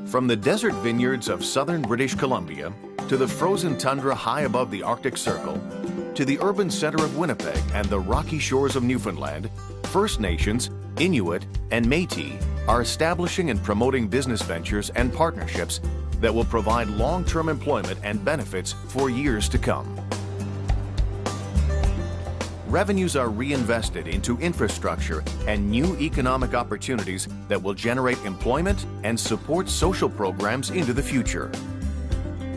From the desert vineyards of southern British Columbia to the frozen tundra high above the Arctic Circle, to the urban center of Winnipeg and the rocky shores of Newfoundland, First Nations, Inuit, and Métis are establishing and promoting business ventures and partnerships that will provide long-term employment and benefits for years to come. Revenues are reinvested into infrastructure and new economic opportunities that will generate employment and support social programs into the future.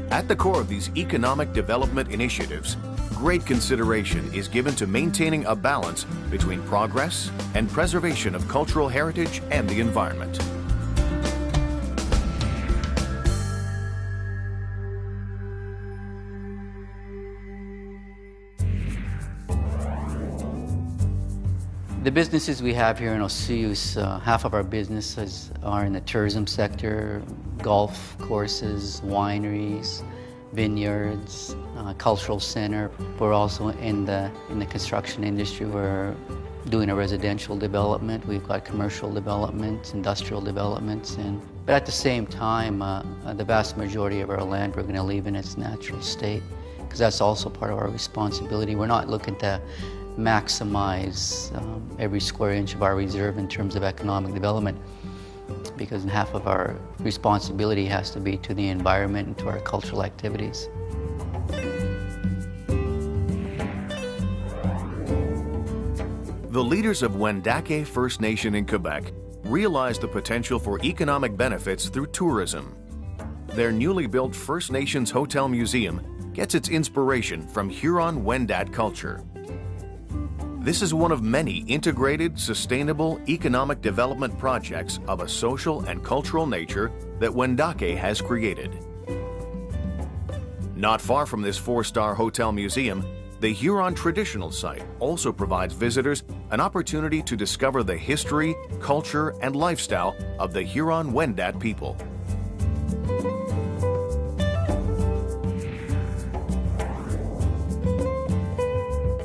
At the core of these economic development initiatives, great consideration is given to maintaining a balance between progress and preservation of cultural heritage and the environment. The businesses we have here in Osoyoos, half of our businesses are in the tourism sector, golf courses, wineries, vineyards, cultural center. We're also in the construction industry. We're doing a residential development. We've got commercial developments, industrial developments, but at the same time, the vast majority of our land we're going to leave in its natural state, because that's also part of our responsibility. We're not looking to maximize every square inch of our reserve in terms of economic development, because half of our responsibility has to be to the environment and to our cultural activities. The leaders of Wendake First Nation in Quebec realize the potential for economic benefits through tourism. Their newly built First Nations Hotel Museum gets its inspiration from Huron-Wendat culture. This is one of many integrated, sustainable economic development projects of a social and cultural nature that Wendake has created. Not far from this four-star hotel museum, the Huron Traditional Site also provides visitors an opportunity to discover the history, culture, and lifestyle of the Huron-Wendat people.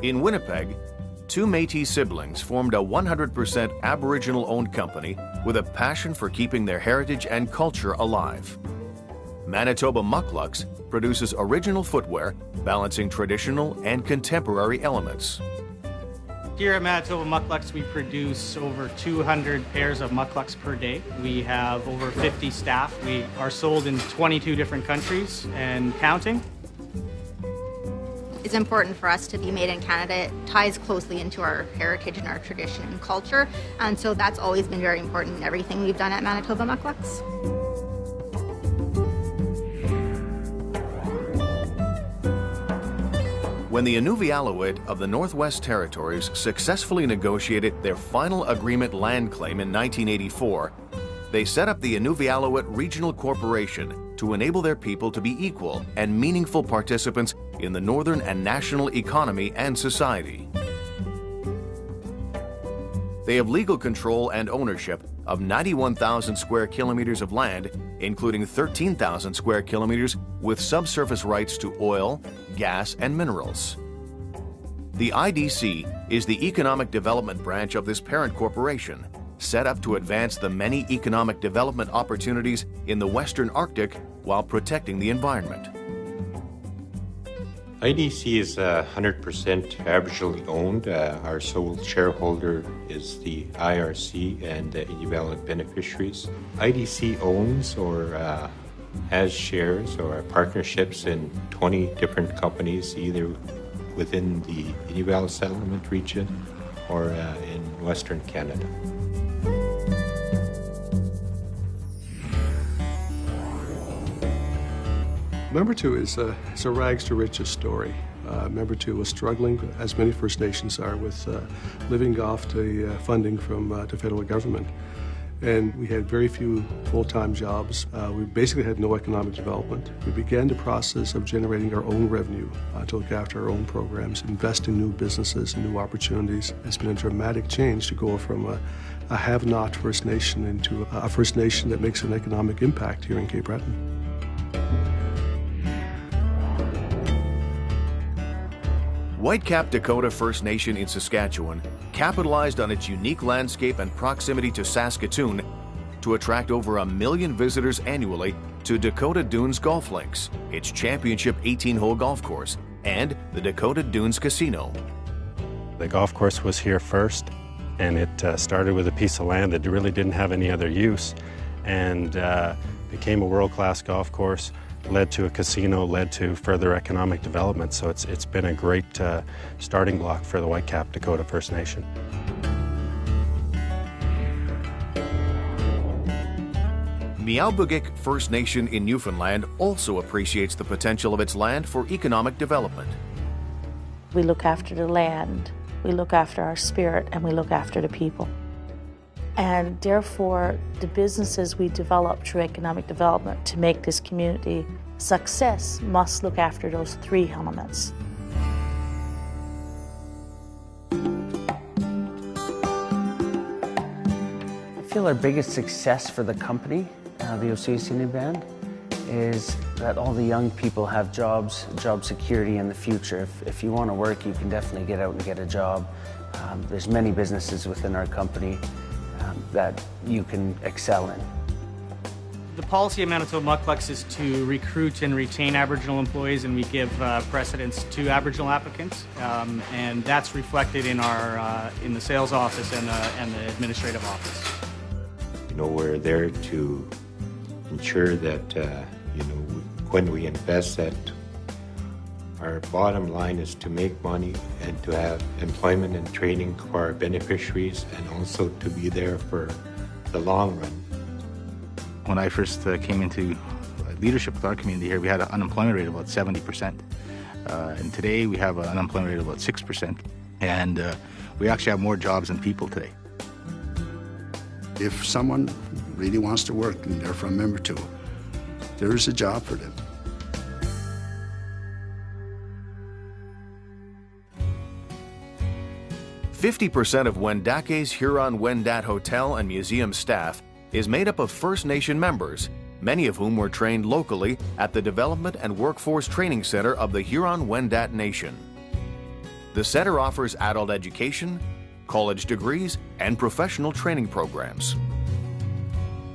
In Winnipeg, two Métis siblings formed a 100% Aboriginal-owned company with a passion for keeping their heritage and culture alive. Manitoba Mucklucks produces original footwear, balancing traditional and contemporary elements. Here at Manitoba Mucklucks, we produce over 200 pairs of mucklucks per day. We have over 50 staff. We are sold in 22 different countries and counting. It's important for us to be made in Canada. It ties closely into our heritage and our tradition and culture, and so that's always been very important in everything we've done at Manitoba Mucklucks. When the Inuvialuit of the Northwest Territories successfully negotiated their final agreement land claim in 1984, they set up the Inuvialuit Regional Corporation to enable their people to be equal and meaningful participants in the northern and national economy and society. They have legal control and ownership of 91,000 square kilometers of land, including 13,000 square kilometers with subsurface rights to oil, gas, and minerals. The IDC is the economic development branch of this parent corporation, set up to advance the many economic development opportunities in the Western Arctic while protecting the environment. IDC is 100% Aboriginally owned. Our sole shareholder is the IRC and the Inuvialuit beneficiaries. IDC owns or has shares or partnerships in 20 different companies, either within the Inuvialuit settlement region or in Western Canada. Member 2 is a rags to riches story. Member 2 was struggling, as many First Nations are, with living off the funding from the federal government. And we had very few full-time jobs. We basically had no economic development. We began the process of generating our own revenue to look after our own programs, invest in new businesses and new opportunities. It's been a dramatic change to go from a have-not First Nation into a First Nation that makes an economic impact here in Cape Breton. Whitecap Dakota First Nation in Saskatchewan capitalized on its unique landscape and proximity to Saskatoon to attract over 1 million visitors annually to Dakota Dunes Golf Links, its championship 18-hole golf course, and the Dakota Dunes Casino. The golf course was here first, and it started with a piece of land that really didn't have any other use, and became a world-class golf course, led to a casino, led to further economic development. So it's been a great starting block for the Whitecap Dakota First Nation. Meowbugik First Nation in Newfoundland also appreciates the potential of its land for economic development. We look after the land, we look after our spirit, and we look after the people. And therefore, the businesses we develop through economic development to make this community a success must look after those three elements. I feel our biggest success for the company, the Oswego Band, is that all the young people have jobs, job security in the future. If you want to work, you can definitely get out and get a job. There's many businesses within our company that you can excel in. The policy of Manitoba Mucklucks is to recruit and retain Aboriginal employees, and we give precedence to Aboriginal applicants, and that's reflected in our in the sales office and the administrative office. You know, we're there to ensure that you know, when we invest, that our bottom line is to make money and to have employment and training for our beneficiaries, and also to be there for the long run. When I first came into leadership with our community here, we had an unemployment rate of about 70%. And today we have an unemployment rate of about 6%. And we actually have more jobs than people today. If someone really wants to work and they're from Member 2, there is a job for them. "50% of Wendake's Huron-Wendat Hotel and Museum staff is made up of First Nation members, many of whom were trained locally at the Development and Workforce Training Center of the Huron-Wendat Nation. The center offers adult education, college degrees, and professional training programs.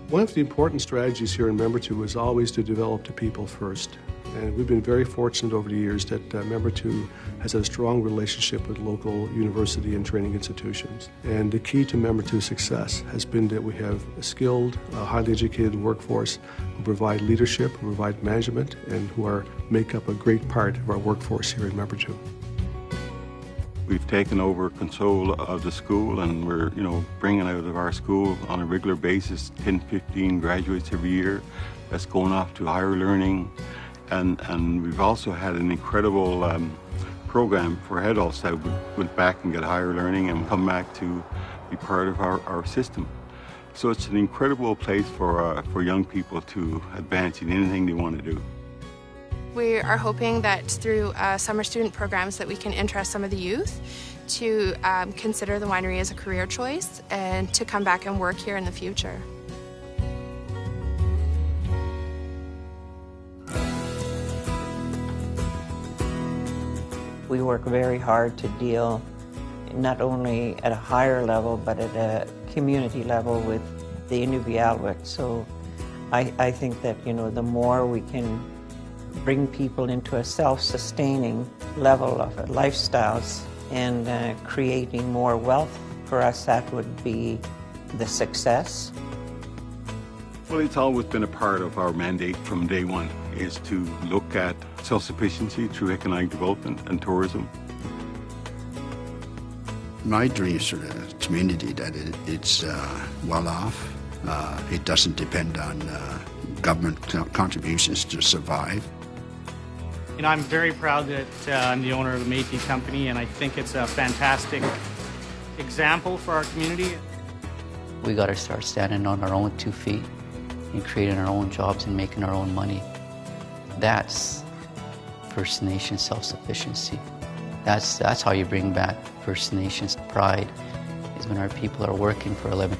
One of the important strategies here in Member 2 is always to develop the people first. And we've been very fortunate over the years that Member 2 has had a strong relationship with local university and training institutions. And the key to Member 2's success has been that we have a skilled, highly educated workforce who provide leadership, who provide management, and who make up a great part of our workforce here in Member 2. We've taken over control of the school, and we're, bringing out of our school on a regular basis 10, 15 graduates every year that's going off to higher learning. And we've also had an incredible program for adults that went back and get higher learning and come back to be part of our system. So it's an incredible place for young people to advance in anything they want to do. We are hoping that through summer student programs that we can interest some of the youth to consider the winery as a career choice and to come back and work here in the future. We work very hard to deal not only at a higher level but at a community level with the Inuvialuit. So I think that the more we can bring people into a self-sustaining level of lifestyles and creating more wealth for us, that would be the success. Well, it's always been a part of our mandate from day one, is to look at self-sufficiency through economic development and tourism. My dream is for the community that it's well off. It doesn't depend on government contributions to survive. I'm very proud that I'm the owner of a Métis company, and I think it's a fantastic example for our community. We got to start standing on our own 2 feet and creating our own jobs and making our own money. That's First Nation self-sufficiency. That's how you bring back First Nations pride, is when our people are working for a living.